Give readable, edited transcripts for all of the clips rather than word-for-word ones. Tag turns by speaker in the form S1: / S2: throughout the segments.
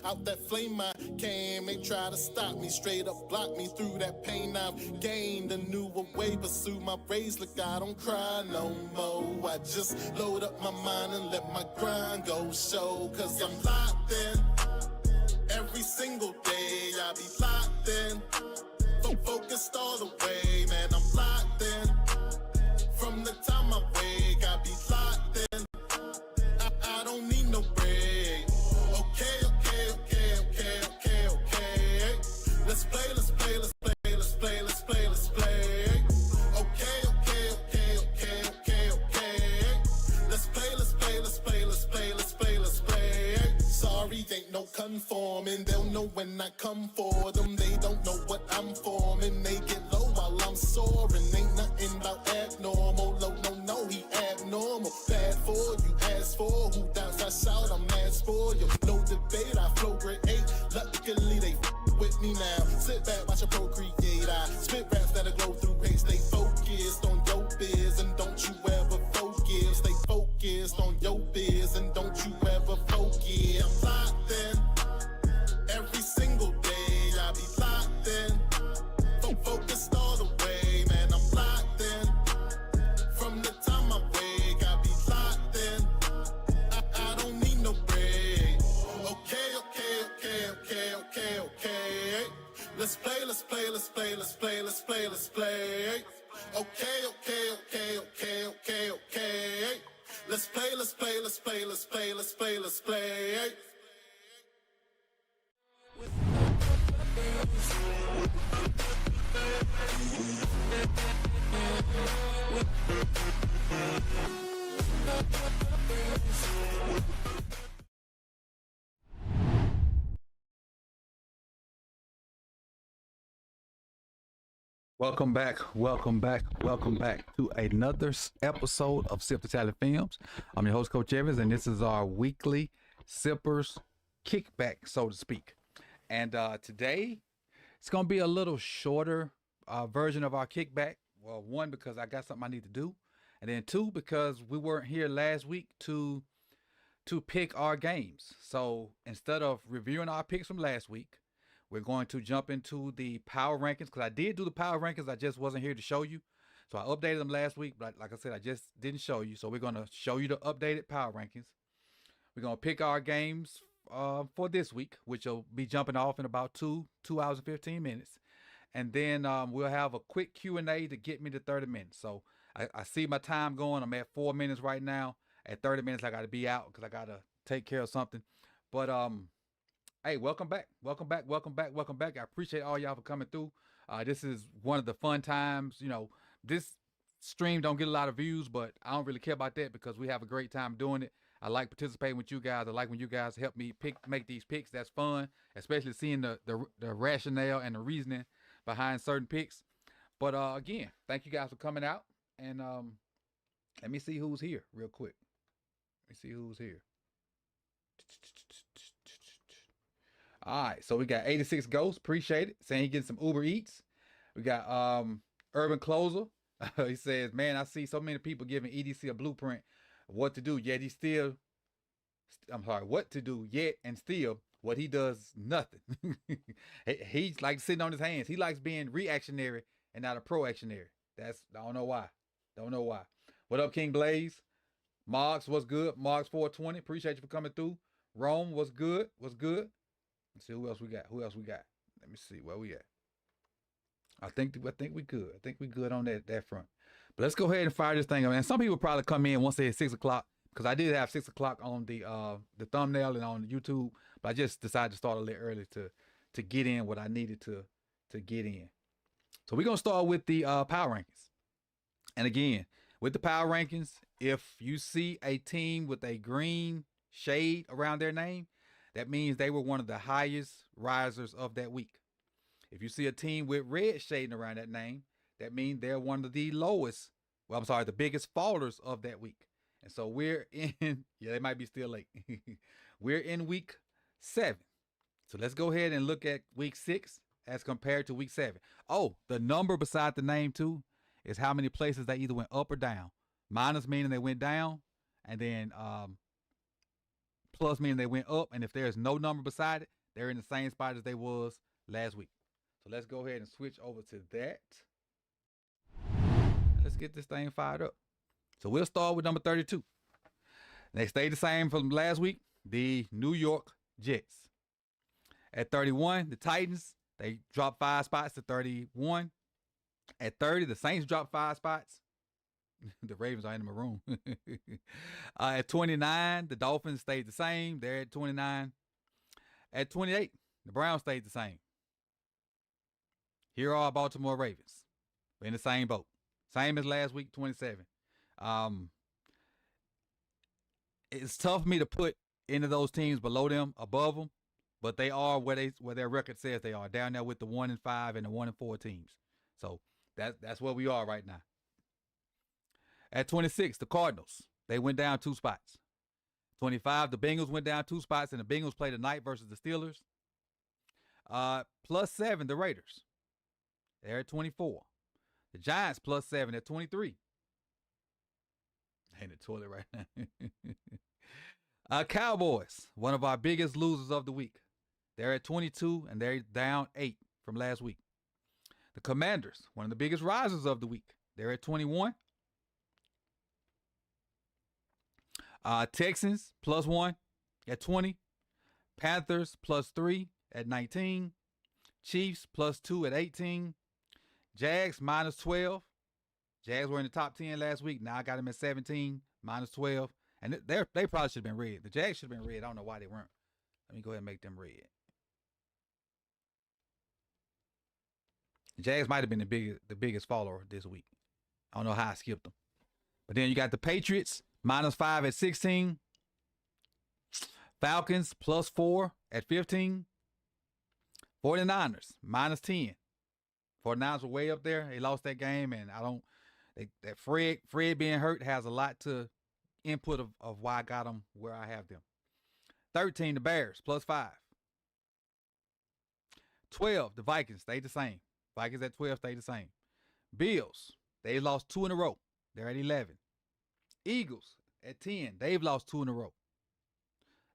S1: out that flame I came. They try to stop me, straight up block me through that pain I've gained. A newer way, pursue my rays. Look, I don't cry no more. I just load up my mind and let my grind go show. Cause I'm locked in. Every single day I be locked in. Focused all the way, man, I'm locked in. From the time I wake, I be locked in. I don't need no break. Okay. Let's play. Sorry, ain't no conforming. They'll know when I come for them. They don't know what I'm forming. They get low while I'm soaring. Ain't nothing about abnormal. Low, no, he abnormal. Bad for you, ask for who doubts I shout. I'm asked for you. No debate, I flow grade 8. Luckily they with me now. Sit back, watch a procreate. I spit raps that'll glow through hate. Stay focused on your biz and don't you ever focus. Stay focused on your biz and don't you ever focus. I'm locked in. Every single day I be locked in. Focused all the way, man, I'm locked in. From the time I wake, I be locked in. I don't need no break. Okay. Let's play. Okay. Let's play.
S2: Welcome back to another episode of Sip the Talent Films. I'm your host, Coach Evans, and this is our weekly Sippers kickback, so to speak. And today, it's going to be a little shorter version of our kickback. Well, one, because I got something I need to do. And then two, because we weren't here last week to pick our games. So instead of reviewing our picks from last week, we're going to jump into the power rankings, because I did do the power rankings. I just wasn't here to show you. So I updated them last week, but like I said, I just didn't show you. So we're going to show you the updated power rankings. We're going to pick our games for this week, which will be jumping off in about 2 hours and 15 minutes. And then we'll have a quick Q&A to get me to 30 minutes. So I see my time going. I'm at 4 minutes right now. At 30 minutes, I got to be out because I got to take care of something. But hey, welcome back. I appreciate all y'all for coming through. This is one of the fun times. You know, this stream don't get a lot of views, but I don't really care about that because we have a great time doing it. I like participating with you guys. I like when you guys help me make these picks. That's fun, especially seeing the rationale and the reasoning behind certain picks. But again, thank you guys for coming out. And let me see who's here real quick. Let me see who's here. All right, so we got 86 Ghosts, appreciate it, saying he getting some Uber Eats. We got Urban Closer. He says, man, I see so many people giving EDC a blueprint of what to do, yet what to do, yet and still what he does, nothing. He's like sitting on his hands. He likes being reactionary and not a proactionary. I don't know why. What up, King Blaze? Moggs, what's good? Moggs 420, appreciate you for coming through. Rome, what's good? Let's see who else we got. Let me see where we at. I think we good. I think we good on that front. But let's go ahead and fire this thing up. And some people probably come in once they hit 6 o'clock, because I did have 6 o'clock on the thumbnail and on YouTube, but I just decided to start a little early to get in what I needed to get in. So we're gonna start with the power rankings. And again, with the power rankings, if you see a team with a green shade around their name, that means they were one of the highest risers of that week. If you see a team with red shading around that name, that means they're one of the lowest, the biggest fallers of that week. And so we're in, they might be still late. We're in week 7. So let's go ahead and look at week 6 as compared to week 7. Oh, the number beside the name too is how many places they either went up or down. Minus meaning they went down, and then plus meaning they went up, and if there's no number beside it, they're in the same spot as they was last week. So let's go ahead and switch over to that. Let's get this thing fired up. So we'll start with number 32. They stayed the same from last week, the New York Jets. At 31, the Titans, they dropped 5 spots to 31. At 30, the Saints dropped 5 spots. The Ravens are in the room. At 29, the Dolphins stayed the same. They're at 29. At 28, the Browns stayed the same. Here are Baltimore Ravens. We're in the same boat. Same as last week, 27. It's tough for me to put any of those teams below them, above them, but they are where their record says they are, down there with the 1-5 and the 1-4 teams. So that's where we are right now. At 26, the Cardinals, they went down 2 spots. 25, the Bengals went down 2 spots, and the Bengals played tonight versus the Steelers. +7, the Raiders. They're at 24. The Giants +7 at 23. In the toilet right now. Cowboys, one of our biggest losers of the week. They're at 22, and they're down 8 from last week. The Commanders, one of the biggest risers of the week. They're at 21. Texans +1 at 20. Panthers +3 at 19. Chiefs +2 at 18. Jags -12. Jags were in the top 10 last week. Now I got them at 17, -12. And they probably should have been red. The Jags should have been red. I don't know why they weren't. Let me go ahead and make them red. The Jags might have been the biggest follower this week. I don't know how I skipped them. But then you got the Patriots, -5 at 16. Falcons +4 at 15. 49ers -10. 49ers were way up there. They lost that game, and that Fred being hurt has a lot to input of why I got them where I have them. 13, the Bears +5. 12, the Vikings stayed the same. Vikings at 12 stayed the same. Bills, they lost 2 in a row. They're at 11. Eagles at 10. They've lost 2 in a row.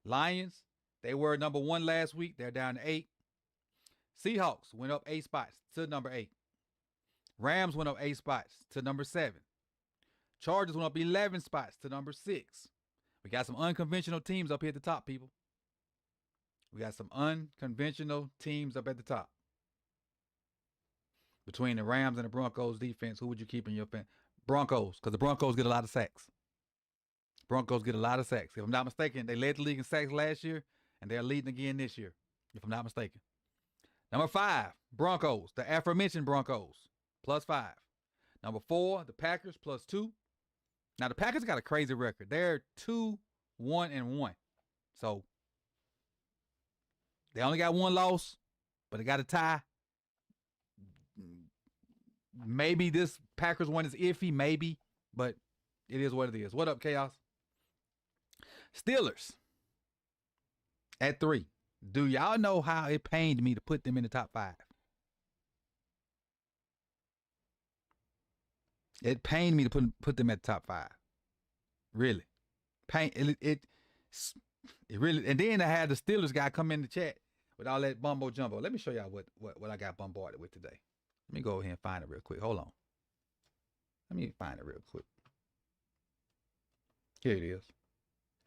S2: Lions, they were number 1 last week. They're down to 8. Seahawks went up 8 spots to number 8. Rams went up 8 spots to number 7. Chargers went up 11 spots to number 6. We got some unconventional teams up here at the top, people. We got some unconventional teams up at the top. Between the Rams and the Broncos defense, who would you keep in your fan? Broncos, because the Broncos get a lot of sacks. Broncos get a lot of sacks. If I'm not mistaken, they led the league in sacks last year, and they're leading again this year, if I'm not mistaken. Number 5, Broncos, the aforementioned Broncos, +5. Number 4, the Packers, +2. Now, the Packers got a crazy record. They're 2-1-1. So, they only got 1 loss, but they got a tie. Maybe this Packers one is iffy, maybe, but it is what it is. What up, Chaos? Steelers at 3. Do y'all know how it pained me to put them in the top 5? It pained me to put them at the top 5. Really. It really. And then I had the Steelers guy come in the chat with all that bumbo jumbo. Let me show y'all what I got bombarded with today. Let me go over here and find it real quick. Hold on. Let me find it real quick. Here it is.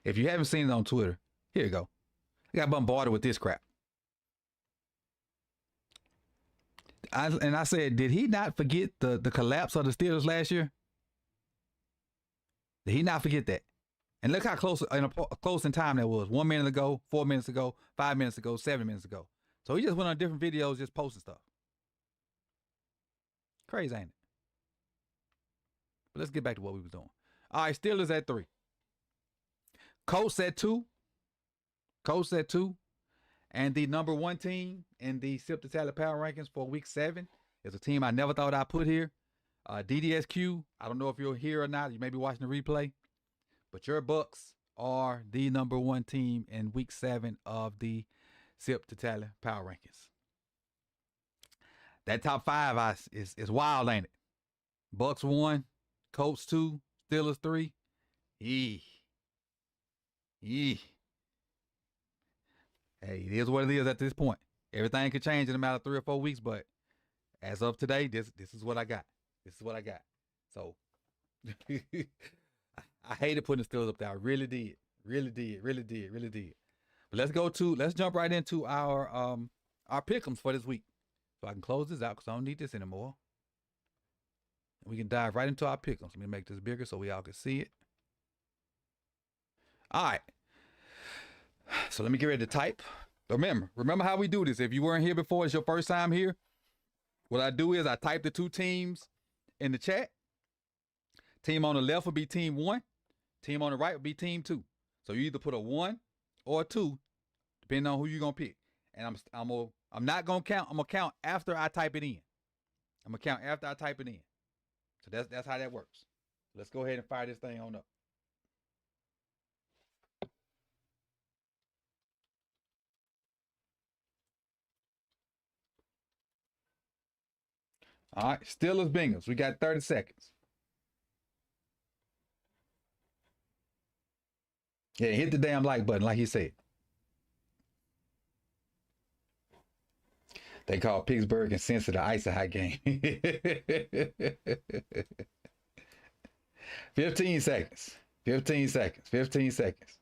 S2: If you haven't seen it on Twitter, here you go. I got bombarded with this crap. I said, did he not forget the collapse of the Steelers last year? Did he not forget that? And look how close in time that was. 1 minute ago, 4 minutes ago, 5 minutes ago, 7 minutes ago. So he just went on different videos just posting stuff. Crazy, ain't it? But let's get back to what we was doing. All right, Steelers at 3. Colts at 2. Colts at 2. And the number 1 team in the Sip the Tally Power Rankings for Week 7 is a team I never thought I'd put here. DDSQ, I don't know if you're here or not. You may be watching the replay. But your Bucks are the number 1 team in Week 7 of the Sip the Tally Power Rankings. That top 5 is wild, ain't it? Bucks 1, Colts 2, Steelers 3. Yee. Hey, it is what it is at this point. Everything could change in a matter of 3 or 4 weeks, but as of today, this is what I got. This is what I got. So I hated putting the Steelers up there. I really did. Really did. Really did. Really did. But let's jump right into our pick'ems for this week. So I can close this out because I don't need this anymore. We can dive right into our pick'ems. Let me make this bigger so we all can see it. All right. So let me get ready to type. Remember how we do this. If you weren't here before, it's your first time here. What I do is I type the 2 teams in the chat. Team on the left will be team 1. Team on the right will be team 2. So you either put a 1 or a 2, depending on who you're gonna pick. And I'm not gonna count. I'm gonna count after I type it in. I'm gonna count after I type it in. So that's how that works. Let's go ahead and fire this thing on up. All right, Steelers Bengals. We got 30 seconds. Yeah, hit the damn like button, like he said. They call Pittsburgh and Cincy the ice high game. 15 seconds. 15 seconds. 15 seconds.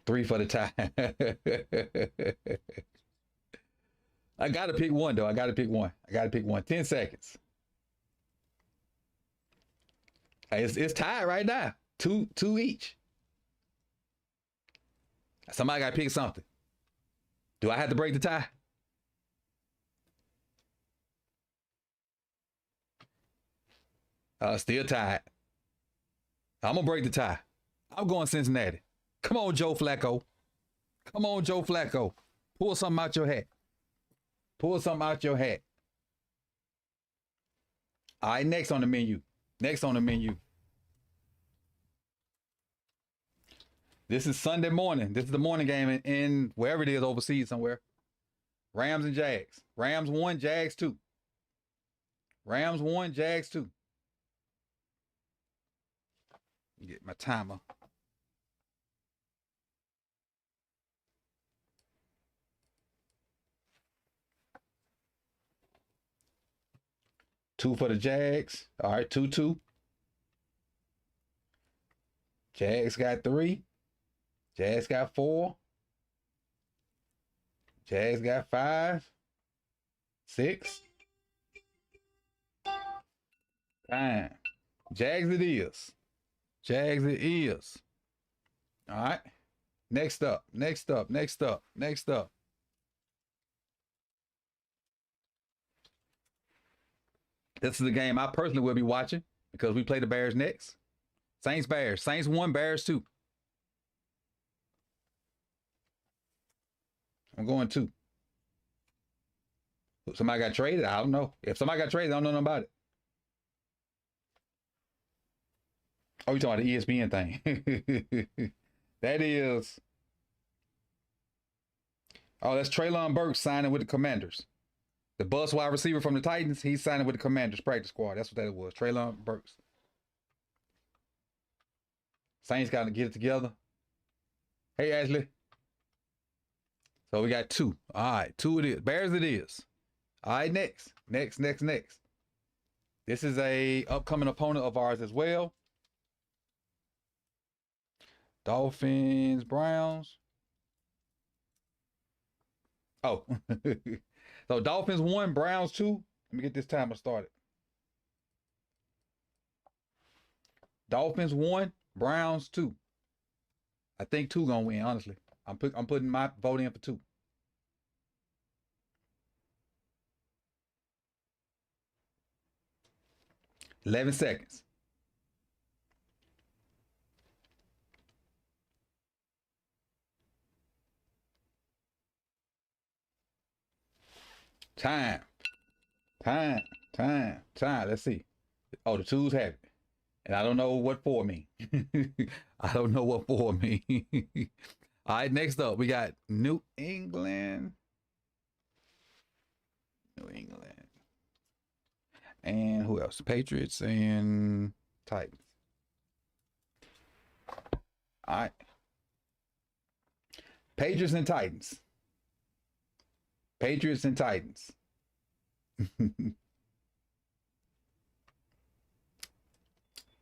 S2: Three for the tie. I gotta pick one though. I gotta pick one. 10 seconds. It's tied right now. Two each. Somebody gotta pick something. Do I have to break the tie? Still tied. I'm gonna break the tie. I'm going Cincinnati. Come on, Joe Flacco. Come on, Joe Flacco. Pull something out your hat. Pull something out your hat. All right, next on the menu. Next on the menu. This is Sunday morning. This is the morning game in wherever it is overseas somewhere. Rams and Jags. Rams 1, Jags 2. Rams 1, Jags 2. Get my timer. Two for the Jags. All right, 2-2. Jags got 3. Jags got 4. Jags got 5. 6. Time. Jags it is. Jags it is. All right. Next up. This is the game I personally will be watching because we play the Bears next. Saints, Bears. Saints 1, Bears 2. I'm going 2. Somebody got traded? I don't know. If somebody got traded, I don't know nothing about it. Oh, you talking about the ESPN thing. That is. Oh, that's Treylon Burks signing with the Commanders. The bus wide receiver from the Titans, he's signing with the Commanders practice squad. That's what that was. Treylon Burks. Saints got to get it together. Hey, Ashley. So we got 2. All right, 2 it is. Bears it is. All right, next. This is a upcoming opponent of ours as well. Dolphins, Browns. Oh. So Dolphins 1, Browns 2. Let me get this timer started. Dolphins 1, Browns 2. I think 2 gonna win, honestly. I'm putting my vote in for 2. $11 seconds. Time. Let's see. Oh, the 2s have it. And I don't know what 4 mean. I don't know what 4 mean. All right, next up, we got New England. And who else? Patriots and Titans. All right. Patriots and Titans. Patriots and Titans.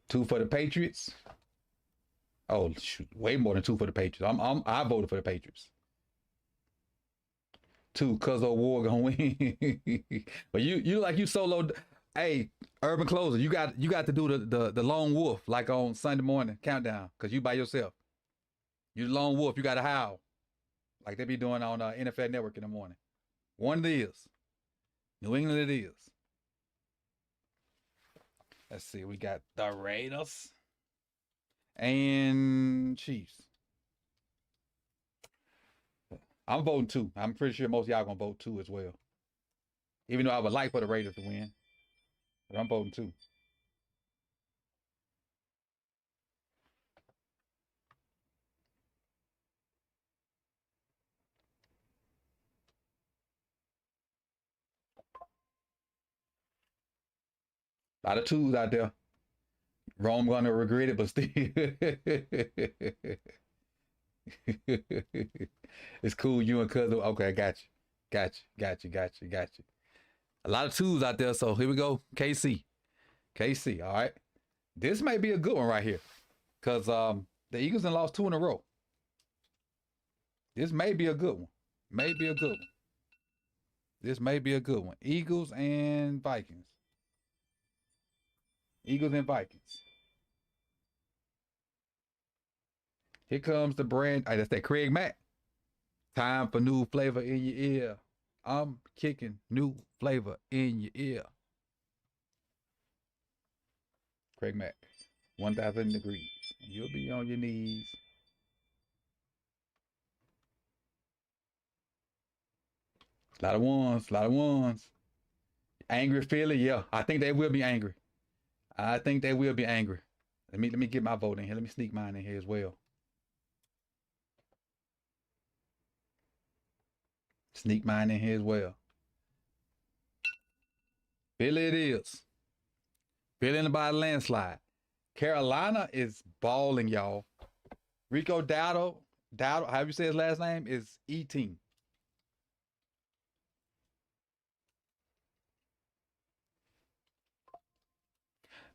S2: 2 for the Patriots. Oh, shoot, way more than 2 for the Patriots. I voted for the Patriots. 2, cause of war gonna win. But you solo. Hey, Urban Closer, you got to do the lone wolf like on Sunday morning countdown, cause you by yourself. You the lone wolf. You got to howl like they be doing on NFL Network in the morning. One it is. New England it is. Let's see. We got the Raiders and Chiefs. I'm voting 2. I'm pretty sure most of y'all gonna vote 2 as well. Even though I would like for the Raiders to win, but I'm voting 2. A lot of 2s out there. Rome gonna regret it, but still. It's cool. You and cousin. Okay, I got you. A lot of 2s out there. So here we go. KC. All right. This may be a good one right here, because the Eagles have lost 2 in a row. This may be a good one. This may be a good one. Eagles and Vikings. Here comes the brand. That's that Craig Mack. Time for new flavor in your ear. I'm kicking new flavor in your ear. Craig Mack. 1,000 degrees. You'll be on your knees. A lot of ones. Angry Philly, yeah. I think they will be angry. Let me get my vote in here. Let me sneak mine in here as well. Philly it is. Philly by a landslide. Carolina is balling, y'all. Rico Dowdle, however you say his last name, is eating.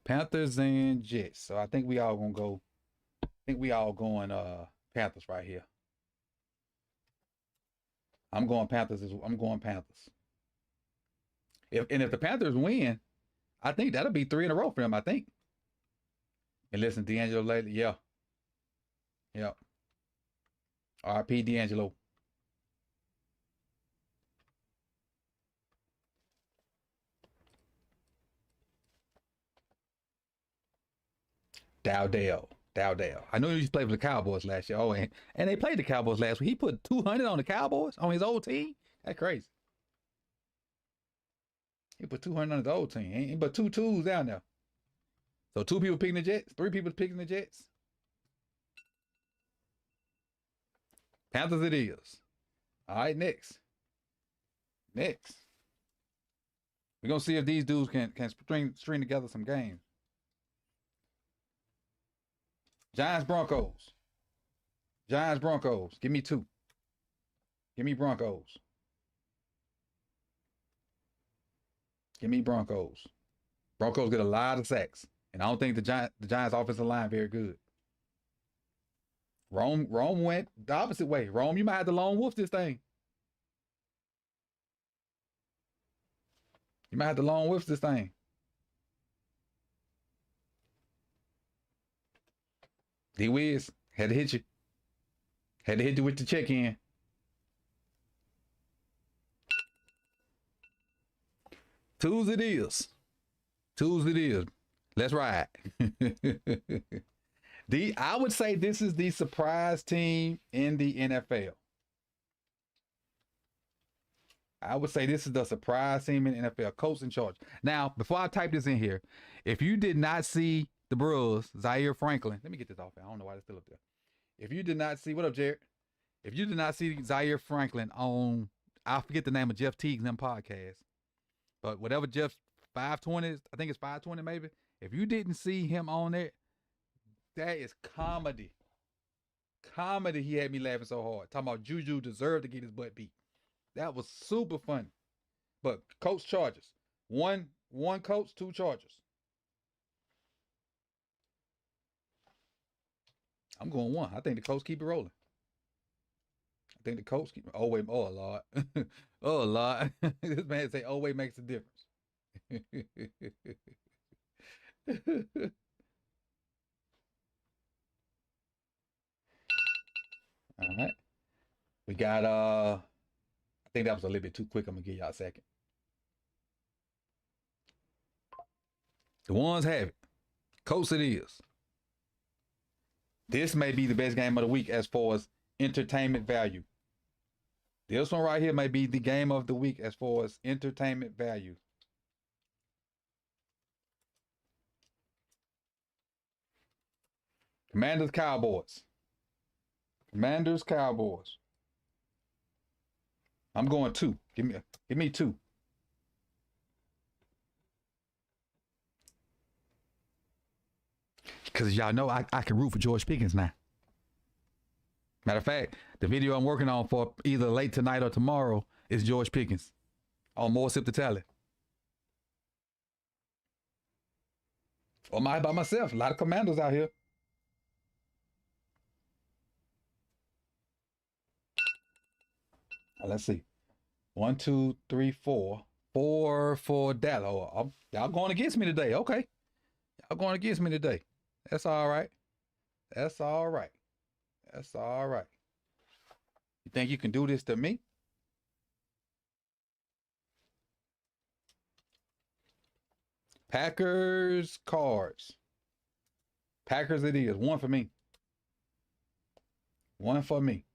S2: Panthers and Jets. So I think we all gonna go. Going Panthers right here. I'm going Panthers. If the Panthers win, I think that'll be 3 in a row for them, I think. And listen, D'Angelo lately, yeah. RP D'Angelo. Dowdell. I know he used to play for the Cowboys last year. Oh, and they played the Cowboys last week. He put 200 on the Cowboys on his old team. That's crazy. He put 200 on his old team. He put 2 2s down there. So 2 people picking the Jets. 3 people picking the Jets. Panthers it is. All right, next. We're gonna see if these dudes can string together some games. Giants Broncos. Give me 2. Give me Broncos. Broncos get a lot of sacks, and I don't think the Giants offensive line very good. Rome went the opposite way. Rome, you might have to lone wolf this thing. D-Wiz had to hit you. With the check-in. Twos it is. Let's ride. I would say this is the surprise team in the NFL. I would say this is the surprise team in the NFL. Colts in charge. Now, before I type this in here, if you did not see the Bros, Zaire Franklin, let me get this off. I don't know why it's still up there. If you did not see, what up, Jared? If you did not see Zaire Franklin on, I forget the name of Jeff Teague's them podcast, but whatever Jeff's 520 is, I think it's 520 maybe. If you didn't see him on there, that is comedy. comedy. He had me laughing so hard. Talking about Juju deserved to get his butt beat. That was super funny. But Colts Chargers. One Colts, 2 Chargers. I'm going 1. I think the Colts keep it rolling. I think the Colts keep. Oh wait, oh Lord, oh Lord. This man say, "Oh wait, makes a difference." All right, we got. I think that was a little bit too quick. I'm gonna give y'all a second. The ones have it. Colts it is. This may be the best game of the week as far as entertainment value. This one right here may be the game of the week as far as entertainment value. Commanders Cowboys. Commanders Cowboys. I'm going 2. Give me 2. Because y'all know I can root for George Pickens now. Matter of fact, the video I'm working on for either late tonight or tomorrow is George Pickens on More Sip the Tally. Or am I by myself? A lot of Commanders out here. Let's see. 1, 2, 3, 4. 4 for Dallas. Oh, y'all going against me today. Okay. Y'all going against me today. That's all right. That's all right. That's all right. You think you can do this to me? Packers, Cards. Packers it is. 1 for me. 1 for me.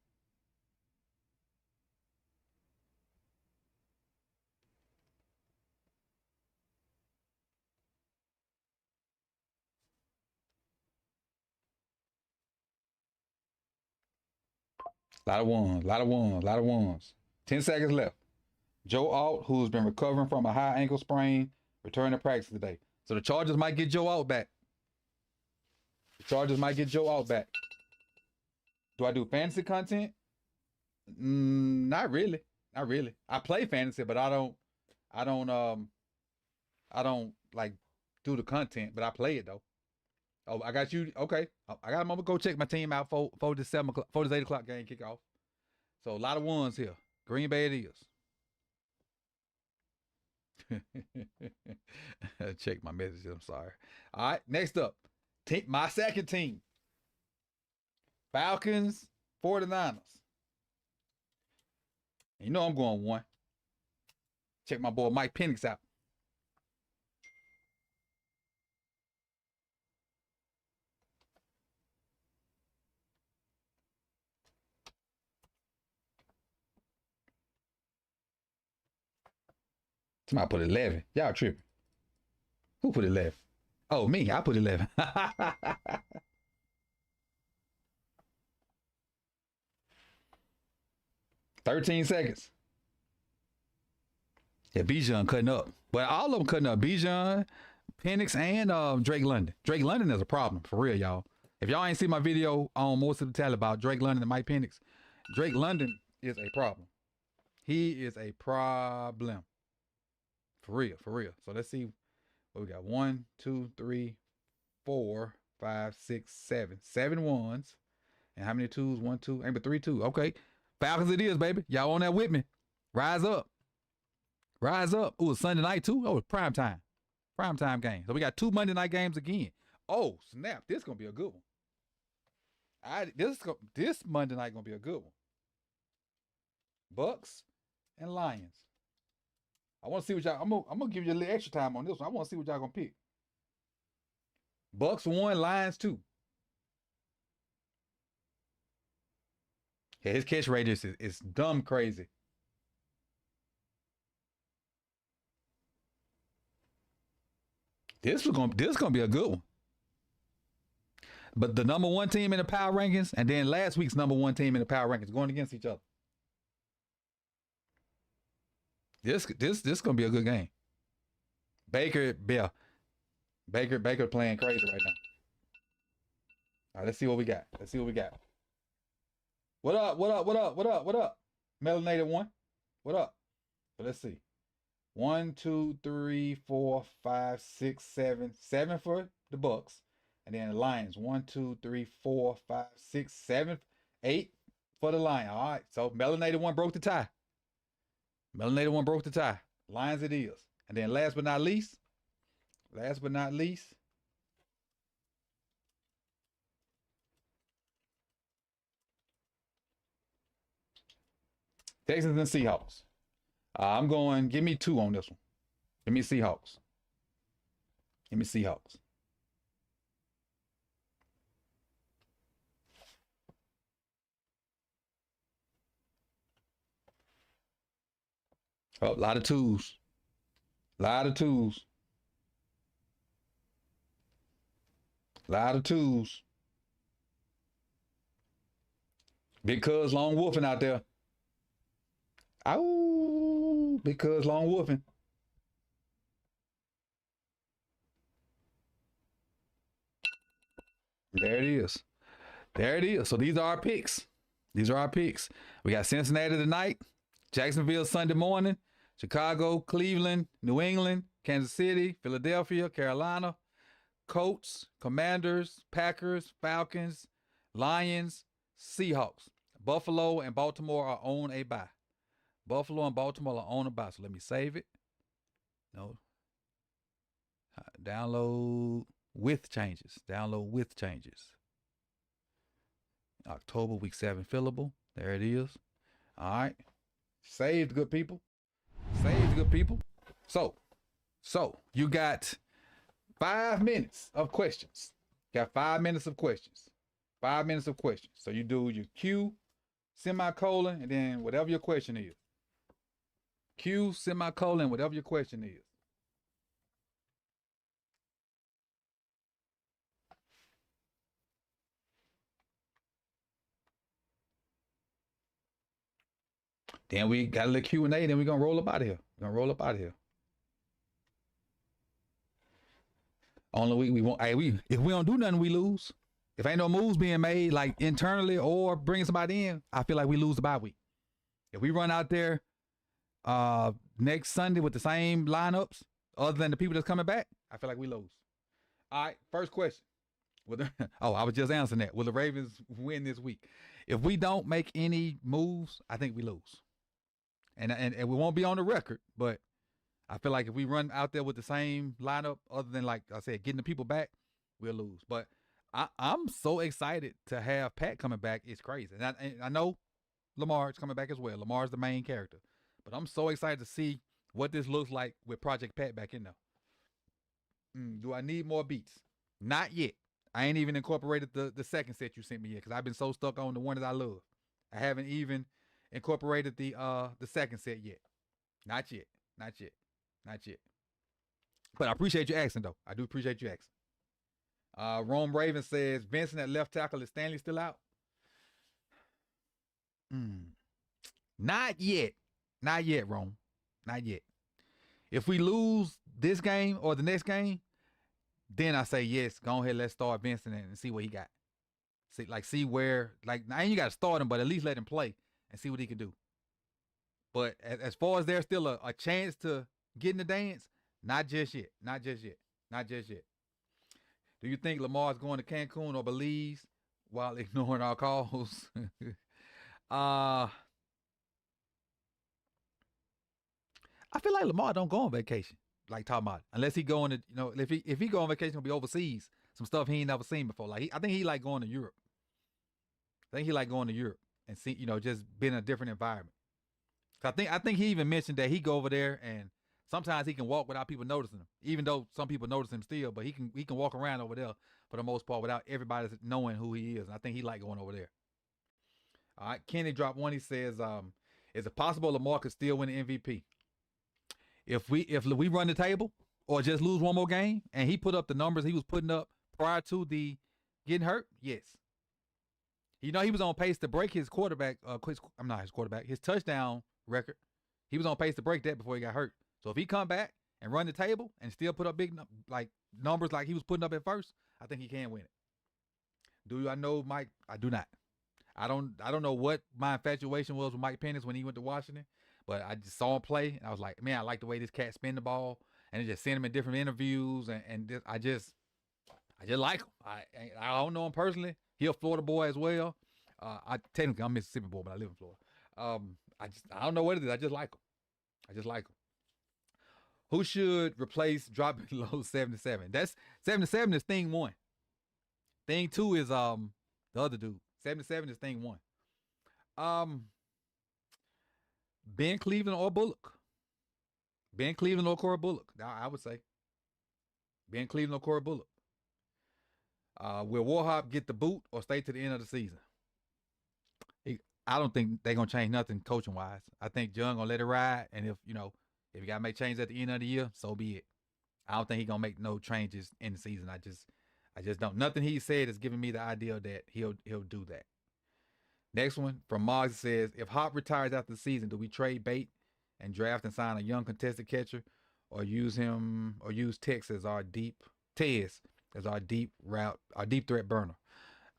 S2: Lot of ones. 10 seconds left. Joe Alt, who's been recovering from a high ankle sprain, returned to practice today. So the Chargers might get Joe Alt back. Do I do fantasy content? Not really. I play fantasy, but I don't like do the content, but I play it though. Oh, I got you. Okay. I'm gonna go check my team out for this 8 o'clock game kickoff. So a lot of ones here. Green Bay it is. Check my messages. I'm sorry. All right. Next up, my second team. Falcons, 49ers. And you know I'm going 1. Check my boy Mike Penix out. Somebody put 11. Y'all tripping. Who put 11? Oh, me. I put 11. 13 seconds. Yeah, Bijan cutting up. But all of them cutting up. Bijan, Penix, and Drake London. Drake London is a problem, for real, y'all. If y'all ain't seen my video on Most of the Tally about Drake London and Mike Penix, Drake London is a problem. He is a problem. For real. So let's see what we got. 1, 2, 3, 4, 5, 6, 7. 7 ones. And how many 2s? 1, 2, ain't but 3, 2. Okay. Falcons it is, baby. Y'all on that with me. Rise up. Ooh, it's Sunday night too. Oh, it's prime time. Prime time game. So we got 2 Monday night games again. Oh, snap. This is gonna be a good one. This Monday night gonna be a good one. Bucks and Lions. I want to see what y'all. I'm gonna give you a little extra time on this one. I want to see what y'all gonna pick. Bucks 1, Lions 2. Yeah, his catch rate is dumb crazy. This is gonna be a good one. But the number 1 team in the power rankings, and then last week's number 1 team in the power rankings going against each other. This gonna be a good game. Baker playing crazy right now. All right, let's see what we got. What up? What up? What up? What up? What up? Melanated one. What up? So let's see. 1, 2, 3, 4, 5, 6, 7. 7 for the Bucks. And then the Lions. 1, 2, 3, 4, 5, 6, 7, 8 for the Lions. All right. So Melanated one broke the tie. Melanated one broke the tie. Lions it is. And then last but not least, Texans and Seahawks. I'm going, give me 2 on this one. Give me Seahawks. Give me Seahawks. Oh, a lot of twos. A lot of twos. A lot of twos. Big Cuz long wolfing out there. Ow, Big Cuz long wolfing. There it is. There it is. So these are our picks. These are our picks. We got Cincinnati tonight, Jacksonville Sunday morning, Chicago, Cleveland, New England, Kansas City, Philadelphia, Carolina, Colts, Commanders, Packers, Falcons, Lions, Seahawks. Buffalo and Baltimore are on a bye. Buffalo and Baltimore are on a bye. So let me save it. No. Download with changes. Download with changes. October, week 7 fillable. There it is. All right. Saved, good people. Saved, good people. So you got 5 minutes of questions. Got 5 minutes of questions. 5 minutes of questions. So you do your Q, semicolon, and then whatever your question is. Q, semicolon, whatever your question is. Then we got a little Q&A, then we're going to roll up out of here. We're going to roll up out of here. Only we won't, hey, if we don't do nothing, we lose. If ain't no moves being made, like internally or bringing somebody in, I feel like we lose the bye week. If we run out there next Sunday with the same lineups, other than the people that's coming back, I feel like we lose. All right, first question. I was just answering that. Will the Ravens win this week? If we don't make any moves, I think we lose. And we won't be on the record, but I feel like if we run out there with the same lineup, other than, like I said, getting the people back, we'll lose. But I'm so excited to have Pat coming back. It's crazy. And I know Lamar is coming back as well. Lamar's the main character. But I'm so excited to see what this looks like with Project Pat back in there. Do I need more beats? Not yet. I ain't even incorporated the second set you sent me yet because I've been so stuck on the one that I love. I haven't even incorporated the second set yet. Not yet. Not yet. Not yet. But I appreciate you asking, though. I do appreciate you asking. Rome Raven says, Vincent at left tackle. Is Stanley still out? Not yet. Not yet, Rome. Not yet. If we lose this game or the next game, then I say yes. Go ahead, let's start Vincent and see what he got. See where, like, now you got to start him, but at least let him play and see what he can do. But as far as there's still a chance to get in the dance, not just yet. Not just yet. Not just yet. Do you think Lamar's going to Cancun or Belize while ignoring our calls? I feel like Lamar don't go on vacation, like talking about, unless he going to, if he go on vacation, he'll be overseas. Some stuff he ain't never seen before. Like I think he like going to Europe. I think he like going to Europe and see, just being in a different environment. I think he even mentioned that he go over there and sometimes he can walk without people noticing him, even though some people notice him still. But he can walk around over there for the most part without everybody knowing who he is. And I think he like going over there. All right, Kenny dropped one. He says, "Is it possible Lamar could still win the MVP if we run the table or just lose one more game and he put up the numbers he was putting up prior to the getting hurt? Yes." He was on pace to break his his touchdown record. He was on pace to break that before he got hurt. So if he come back and run the table and still put up big numbers like he was putting up at first, I think he can win it. Do I know Mike? I do not. I don't know what my infatuation was with Mike Penix when he went to Washington, but I just saw him play and I was like, man, I like the way this cat spin the ball, and it just sent him in different interviews, and this, I just like him. I don't know him personally. He a Florida boy as well. I technically I'm Mississippi boy, but I live in Florida. I don't know what it is. I just like him. I just like him. Who should replace dropping low 77? That's 77 is thing one. Thing two is the other dude. 77 is thing one. Ben Cleveland or Bullock. Ben Cleveland or Corey Bullock. I would say Ben Cleveland or Corey Bullock. Will Warhop get the boot or stay to the end of the season? I don't think they're gonna change nothing coaching wise. I think John gonna let it ride, and if you gotta make changes at the end of the year, so be it. I don't think he's gonna make no changes in the season. I just don't. Nothing he said is giving me the idea that he'll do that. Next one from Moggs says, if Hop retires after the season, do we trade bait and draft and sign a young contested catcher, or use Tex as our deep threat burner?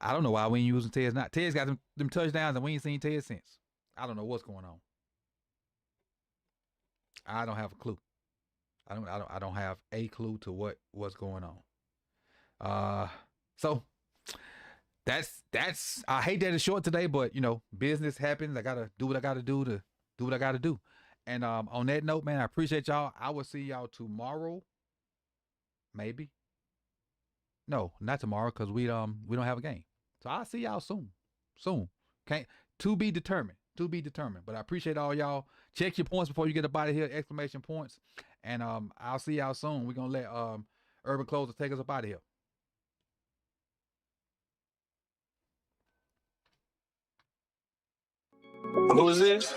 S2: I don't know why we ain't using Tez. Not Tez got them touchdowns and we ain't seen Tez since. I don't know what's going on. I don't have a clue. I don't have a clue to what's going on. So that's I hate that it's short today, but business happens. I gotta do what I gotta do to do what I gotta do. And on that note, man, I appreciate y'all. I will see y'all tomorrow. Maybe. No, not tomorrow, because we don't have a game. So I'll see y'all soon. Can't to be determined. But I appreciate all y'all. Check your points before you get up out of here. Exclamation points. And I'll see y'all soon. We're gonna let Urban Closer take us up out of here.
S3: Who is this?